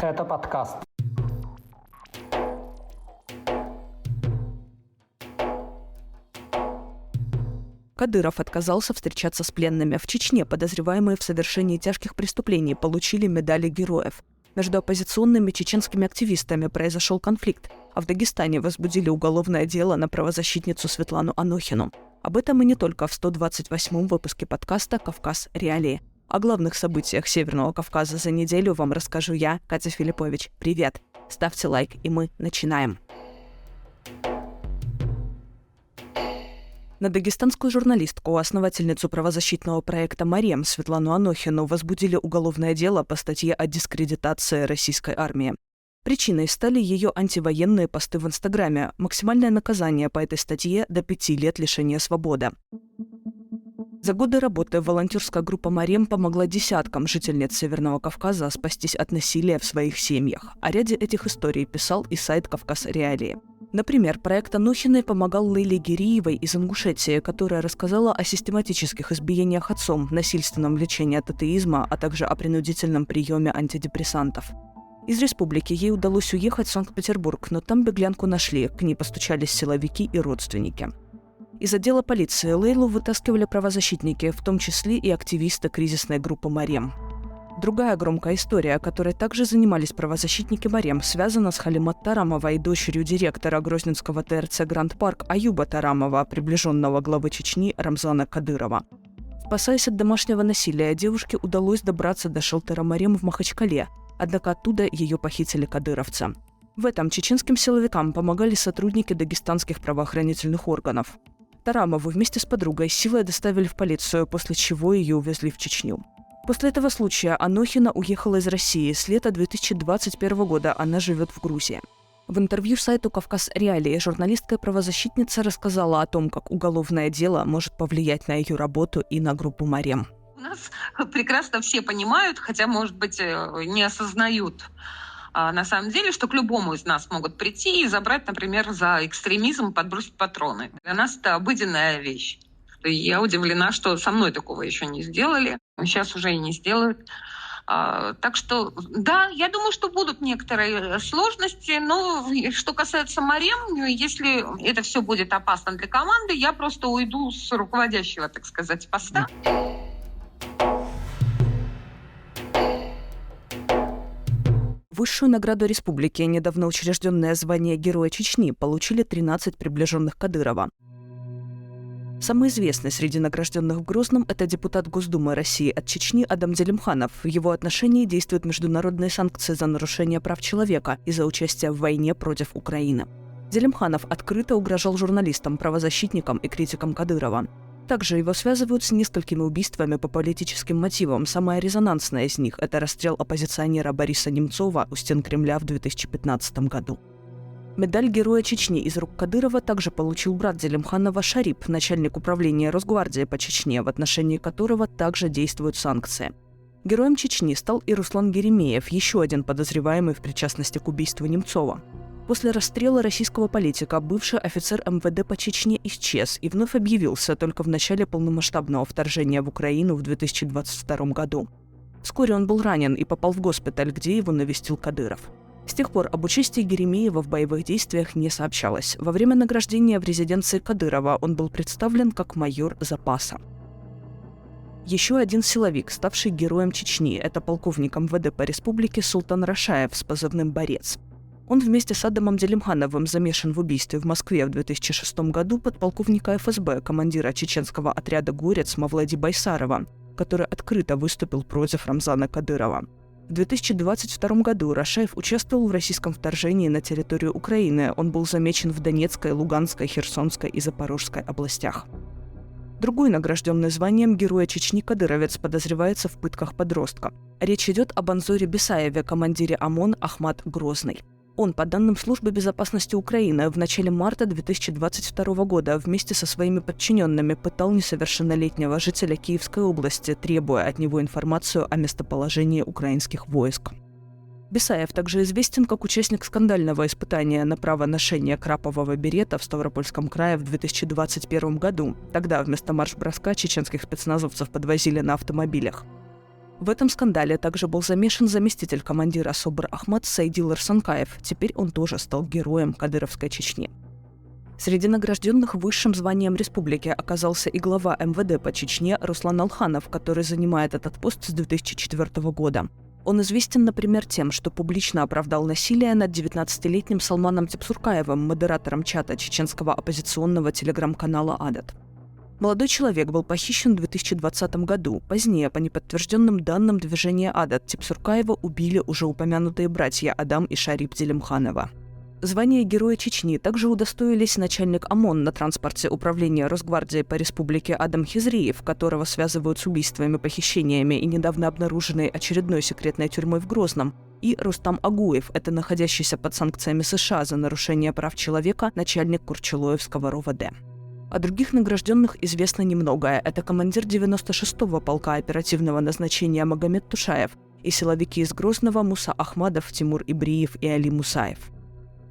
Это подкаст. Кадыров отказался встречаться с пленными. В Чечне подозреваемые в совершении тяжких преступлений получили медали героев. Между оппозиционными чеченскими активистами произошел конфликт, а в Дагестане возбудили уголовное дело на правозащитницу Светлану Анохину. Об этом и не только в 128-м выпуске подкаста «Кавказ. Реалии». О главных событиях Северного Кавказа за неделю вам расскажу я, Катя Филиппович. Привет! Ставьте лайк, и мы начинаем. На дагестанскую журналистку, основательницу правозащитного проекта «Марем» Светлану Анохину возбудили уголовное дело по статье о дискредитации российской армии. Причиной стали ее антивоенные посты в Инстаграме. Максимальное наказание по этой статье – до 5 лет лишения свободы. За годы работы волонтерская группа «Марем» помогла десяткам жительниц Северного Кавказа спастись от насилия в своих семьях. О ряде этих историй писал и сайт «Кавказ. Реалии». Например, проект Анохиной помогал Лейле Гириевой из Ингушетии, которая рассказала о систематических избиениях отцом, насильственном лечении от атеизма, а также о принудительном приеме антидепрессантов. Из республики ей удалось уехать в Санкт-Петербург, но там беглянку нашли, к ней постучались силовики и родственники. Из отдела полиции Лейлу вытаскивали правозащитники, в том числе и активисты кризисной группы «Марем». Другая громкая история, которой также занимались правозащитники «Марем», связана с Халимат Тарамовой, дочерью директора Грозненского ТРЦ «Гранд Парк» Аюба Тарамова, приближенного главы Чечни Рамзана Кадырова. Спасаясь от домашнего насилия, девушке удалось добраться до шелтера «Марем» в Махачкале, однако оттуда ее похитили кадыровцы. В этом чеченским силовикам помогали сотрудники дагестанских правоохранительных органов. Тарамову вместе с подругой силой доставили в полицию, после чего ее увезли в Чечню. После этого случая Анохина уехала из России. С лета 2021 года она живет в Грузии. В интервью сайту «Кавказ. Реалии» журналистка и правозащитница рассказала о том, как уголовное дело может повлиять на ее работу и на группу «Марем». У нас прекрасно все понимают, хотя, может быть, не осознают на самом деле, что к любому из нас могут прийти и забрать, например, за экстремизм, подбросить патроны. Для нас это обыденная вещь. Я удивлена, что со мной такого еще не сделали. Сейчас уже и не сделают. Так что, да, я думаю, что будут некоторые сложности, но что касается «Марем», если это все будет опасно для команды, я просто уйду с руководящего, так сказать, поста. Высшую награду республики, недавно учрежденное звание Героя Чечни, получили 13 приближенных Кадырова. Самый известный среди награжденных в Грозном – это депутат Госдумы России от Чечни Адам Делимханов. В его отношении действуют международные санкции за нарушение прав человека и за участие в войне против Украины. Делимханов открыто угрожал журналистам, правозащитникам и критикам Кадырова. Также его связывают с несколькими убийствами по политическим мотивам. Самое резонансное из них – это расстрел оппозиционера Бориса Немцова у стен Кремля в 2015 году. Медаль Героя Чечни из рук Кадырова также получил брат Делимханова Шарип, начальник управления Росгвардии по Чечне, в отношении которого также действуют санкции. Героем Чечни стал и Руслан Геремеев, еще один подозреваемый в причастности к убийству Немцова. После расстрела российского политика бывший офицер МВД по Чечне исчез и вновь объявился только в начале полномасштабного вторжения в Украину в 2022 году. Вскоре он был ранен и попал в госпиталь, где его навестил Кадыров. С тех пор об участии Геремеева в боевых действиях не сообщалось. Во время награждения в резиденции Кадырова он был представлен как майор запаса. Еще один силовик, ставший героем Чечни, это полковник МВД по республике Султан Рашаев с позывным «Борец». Он вместе с Адамом Делимхановым замешан в убийстве в Москве в 2006 году подполковника ФСБ, командира чеченского отряда «Горец» Мавлади Байсарова, который открыто выступил против Рамзана Кадырова. В 2022 году Рашаев участвовал в российском вторжении на территорию Украины. Он был замечен в Донецкой, Луганской, Херсонской и Запорожской областях. Другой награжденный званием Героя Чечни кадыровец подозревается в пытках подростка. Речь идет об Анзоре Бесаеве, командире ОМОН Ахмат Грозный. Он, по данным Службы безопасности Украины, в начале марта 2022 года вместе со своими подчиненными пытал несовершеннолетнего жителя Киевской области, требуя от него информацию о местоположении украинских войск. Бесаев также известен как участник скандального испытания на право ношения крапового берета в Ставропольском крае в 2021 году. Тогда вместо марш-броска чеченских спецназовцев подвозили на автомобилях. В этом скандале также был замешан заместитель командира СОБР Ахмад Сайдил Санкаев. Теперь он тоже стал героем кадыровской Чечни. Среди награжденных высшим званием республики оказался и глава МВД по Чечне Руслан Алханов, который занимает этот пост с 2004 года. Он известен, например, тем, что публично оправдал насилие над 19-летним Салманом Тепсуркаевым, модератором чата чеченского оппозиционного телеграм-канала «Адат». Молодой человек был похищен в 2020 году. Позднее, по неподтвержденным данным движения «Адат», Тепсуркаева убили уже упомянутые братья Адам и Шарип Делимханова. Звание Героя Чечни также удостоились начальник ОМОН на транспорте Управления Росгвардии по республике Адам Хизриев, которого связывают с убийствами, похищениями и недавно обнаруженной очередной секретной тюрьмой в Грозном, и Рустам Агуев, это находящийся под санкциями США за нарушение прав человека начальник Курчелоевского РОВД. О других награжденных известно немногое. Это командир 96-го полка оперативного назначения Магомед Тушаев и силовики из Грозного Муса Ахмадов, Тимур Ибриев и Али Мусаев.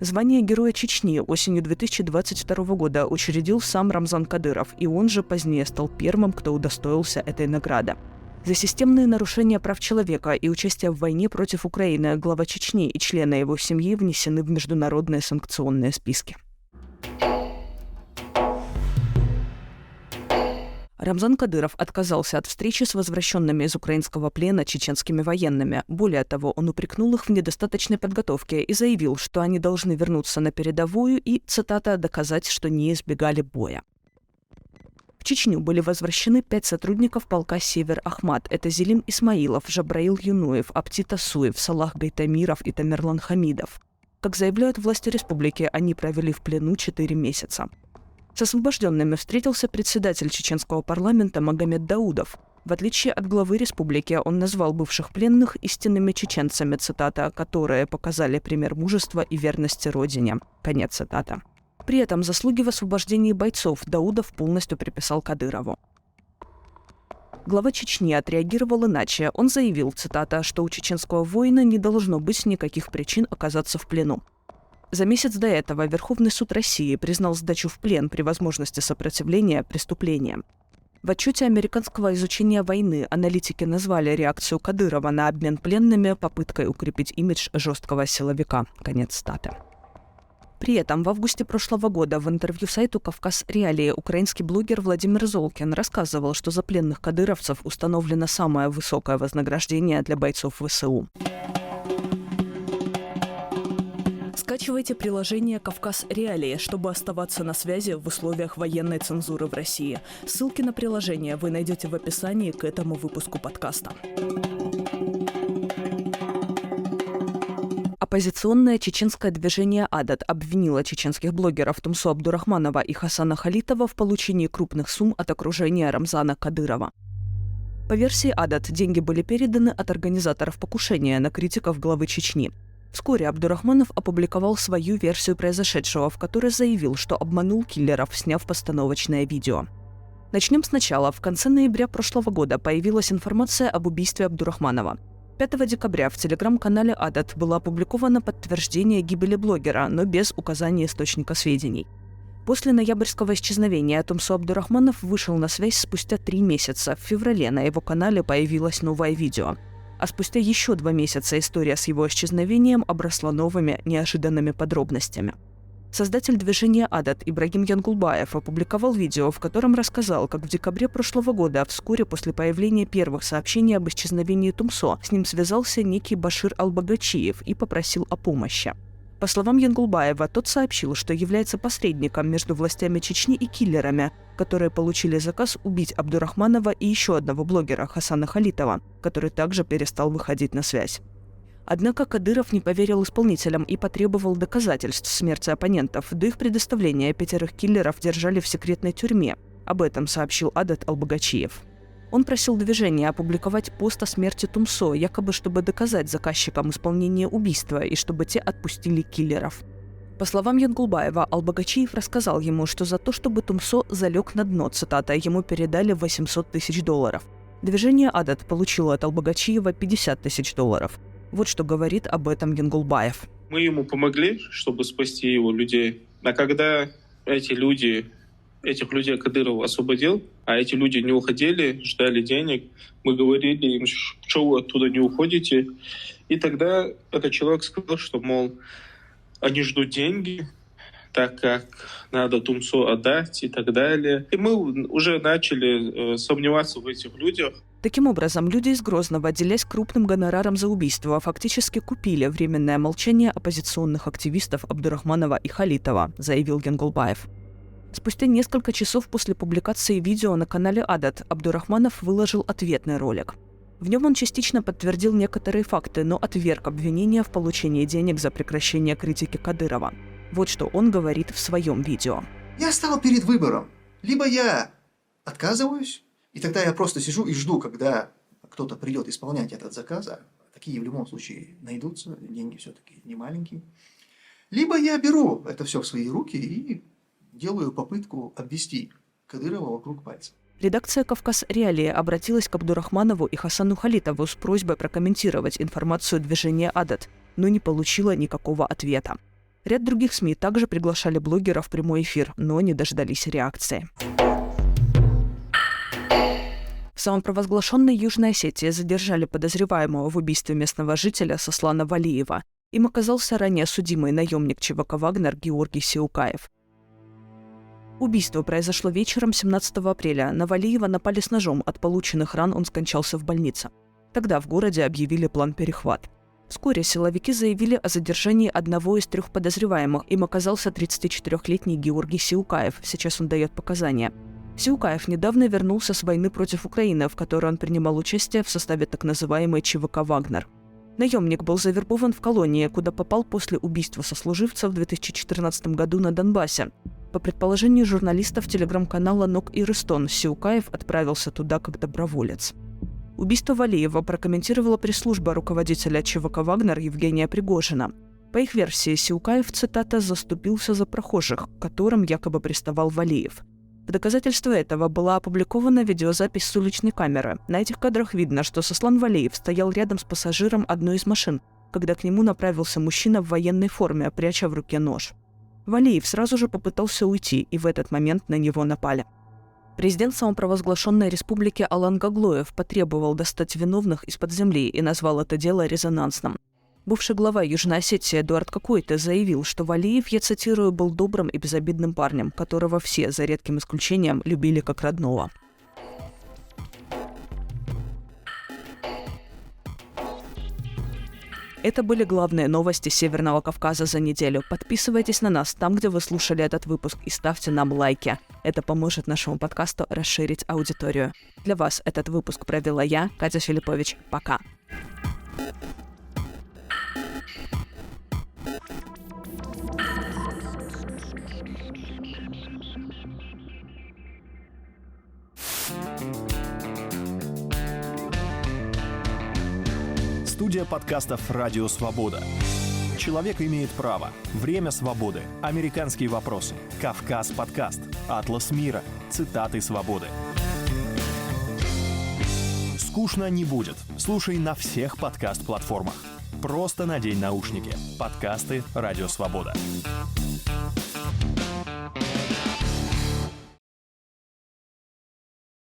Звание Героя Чечни осенью 2022 года учредил сам Рамзан Кадыров, и он же позднее стал первым, кто удостоился этой награды. За системные нарушения прав человека и участие в войне против Украины глава Чечни и члены его семьи внесены в международные санкционные списки. Рамзан Кадыров отказался от встречи с возвращенными из украинского плена чеченскими военными. Более того, он упрекнул их в недостаточной подготовке и заявил, что они должны вернуться на передовую и, цитата, «доказать, что не избегали боя». В Чечню были возвращены 5 сотрудников полка «Север Ахмад». Это Зелим Исмаилов, Жабраил Юнуев, Апти Тасуев, Салах Гайтамиров и Тамерлан Хамидов. Как заявляют власти республики, они провели в плену 4 месяца. С освобожденными встретился председатель чеченского парламента Магомед Даудов. В отличие от главы республики, он назвал бывших пленных истинными чеченцами, цитата, «которые показали пример мужества и верности родине». Конец цитаты. При этом заслуги в освобождении бойцов Даудов полностью приписал Кадырову. Глава Чечни отреагировал иначе. Он заявил, цитата, что у чеченского воина не должно быть никаких причин оказаться в плену. За месяц до этого Верховный суд России признал сдачу в плен при возможности сопротивления преступлением. В отчете американского изучения войны аналитики назвали реакцию Кадырова на обмен пленными попыткой укрепить имидж жесткого силовика. Конец цитаты. При этом в августе прошлого года в интервью сайту «Кавказ Реалии» украинский блогер Владимир Золкин рассказывал, что за пленных кадыровцев установлено самое высокое вознаграждение для бойцов ВСУ. Скачивайте приложение «Кавказ Реалии», чтобы оставаться на связи в условиях военной цензуры в России. Ссылки на приложение вы найдете в описании к этому выпуску подкаста. Оппозиционное чеченское движение «Адат» обвинило чеченских блогеров Тумсо Абдурахманова и Хасана Халитова в получении крупных сумм от окружения Рамзана Кадырова. По версии «Адат», деньги были переданы от организаторов покушения на критиков главы Чечни. Вскоре Абдурахманов опубликовал свою версию произошедшего, в которой заявил, что обманул киллеров, сняв постановочное видео. Начнем сначала. В конце ноября прошлого года появилась информация об убийстве Абдурахманова. 5 декабря в телеграм-канале «Адат» было опубликовано подтверждение гибели блогера, но без указания источника сведений. После ноябрьского исчезновения Тумсо Абдурахманов вышел на связь спустя 3 месяца. В феврале на его канале появилось новое видео. А спустя еще 2 месяца история с его исчезновением обросла новыми, неожиданными подробностями. Создатель движения «Адат» Ибрагим Янгулбаев опубликовал видео, в котором рассказал, как в декабре прошлого года, вскоре после появления первых сообщений об исчезновении Тумсо, с ним связался некий Башир Албагачиев и попросил о помощи. По словам Янгулбаева, тот сообщил, что является посредником между властями Чечни и киллерами, которые получили заказ убить Абдурахманова и еще одного блогера Хасана Халитова, который также перестал выходить на связь. Однако Кадыров не поверил исполнителям и потребовал доказательств смерти оппонентов. До их предоставления 5 киллеров держали в секретной тюрьме. Об этом сообщил Адат Албагачиев. Он просил движение опубликовать пост о смерти Тумсо, якобы чтобы доказать заказчикам исполнение убийства и чтобы те отпустили киллеров. По словам Янгулбаева, Албагачиев рассказал ему, что за то, чтобы Тумсо залег на дно, цитата, ему передали $800 тысяч. Движение «Адат» получило от Албагачиева $50 тысяч. Вот что говорит об этом Янгулбаев. Мы ему помогли, чтобы спасти его людей. А когда эти люди этих людей Кадыров освободил, а эти люди не уходили, ждали денег. Мы говорили им, что вы оттуда не уходите. И тогда этот человек сказал, что, мол, они ждут деньги, так как надо Тумсо отдать и так далее. И мы уже начали сомневаться в этих людях. Таким образом, люди из Грозного, делясь крупным гонораром за убийство, фактически купили временное молчание оппозиционных активистов Абдурахманова и Халитова, заявил Генгулбаев. Спустя несколько часов после публикации видео на канале Адат Абдурахманов выложил ответный ролик. В нем он частично подтвердил некоторые факты, но отверг обвинения в получении денег за прекращение критики Кадырова. Вот что он говорит в своем видео. Я стал перед выбором. Либо я отказываюсь, и тогда я просто сижу и жду, когда кто-то придет исполнять этот заказ. А такие в любом случае найдутся, деньги все-таки не маленькие. Либо я беру это все в свои руки и делаю попытку обвести Кадырова вокруг пальца. Редакция «Кавказ Реалии» обратилась к Абдурахманову и Хасану Халитову с просьбой прокомментировать информацию движения «Адат», но не получила никакого ответа. Ряд других СМИ также приглашали блогеров в прямой эфир, но не дождались реакции. В самопровозглашенной Южной Осетии задержали подозреваемого в убийстве местного жителя Сослана Валиева. Им оказался ранее судимый наемник ЧВК «Вагнер» Георгий Сиукаев. Убийство произошло вечером 17 апреля. На Валиева напали с ножом. От полученных ран он скончался в больнице. Тогда в городе объявили план «Перехват». Вскоре силовики заявили о задержании одного из 3 подозреваемых. Им оказался 34-летний Георгий Сиукаев. Сейчас он дает показания. Сиукаев недавно вернулся с войны против Украины, в которой он принимал участие в составе так называемой ЧВК «Вагнер». Наемник был завербован в колонии, куда попал после убийства сослуживца в 2014 году на Донбассе. По предположению журналистов телеграм-канала «Нок и Рестон», Сиукаев отправился туда как доброволец. Убийство Валиева прокомментировала пресс-служба руководителя ЧВК «Вагнер» Евгения Пригожина. По их версии, Сиукаев, цитата, «заступился за прохожих», к которым якобы приставал Валиев. В доказательство этого была опубликована видеозапись с уличной камеры. На этих кадрах видно, что Сослан Валиев стоял рядом с пассажиром одной из машин, когда к нему направился мужчина в военной форме, пряча в руке нож. Валиев сразу же попытался уйти, и в этот момент на него напали. Президент самопровозглашенной республики Алан Гаглоев потребовал достать виновных из-под земли и назвал это дело резонансным. Бывший глава Южной Осетии Эдуард Кокойте заявил, что Валиев, я цитирую, был добрым и безобидным парнем, которого все, за редким исключением, любили как родного. Это были главные новости Северного Кавказа за неделю. Подписывайтесь на нас там, где вы слушали этот выпуск, и ставьте нам лайки. Это поможет нашему подкасту расширить аудиторию. Для вас этот выпуск провела я, Катя Филиппович. Пока. Студия подкастов «Радио Свобода». Человек имеет право. Время свободы. Американские вопросы. Кавказ подкаст. Атлас мира. Цитаты свободы. Скучно не будет. Слушай на всех подкаст-платформах. Просто надень наушники. Подкасты «Радио Свобода».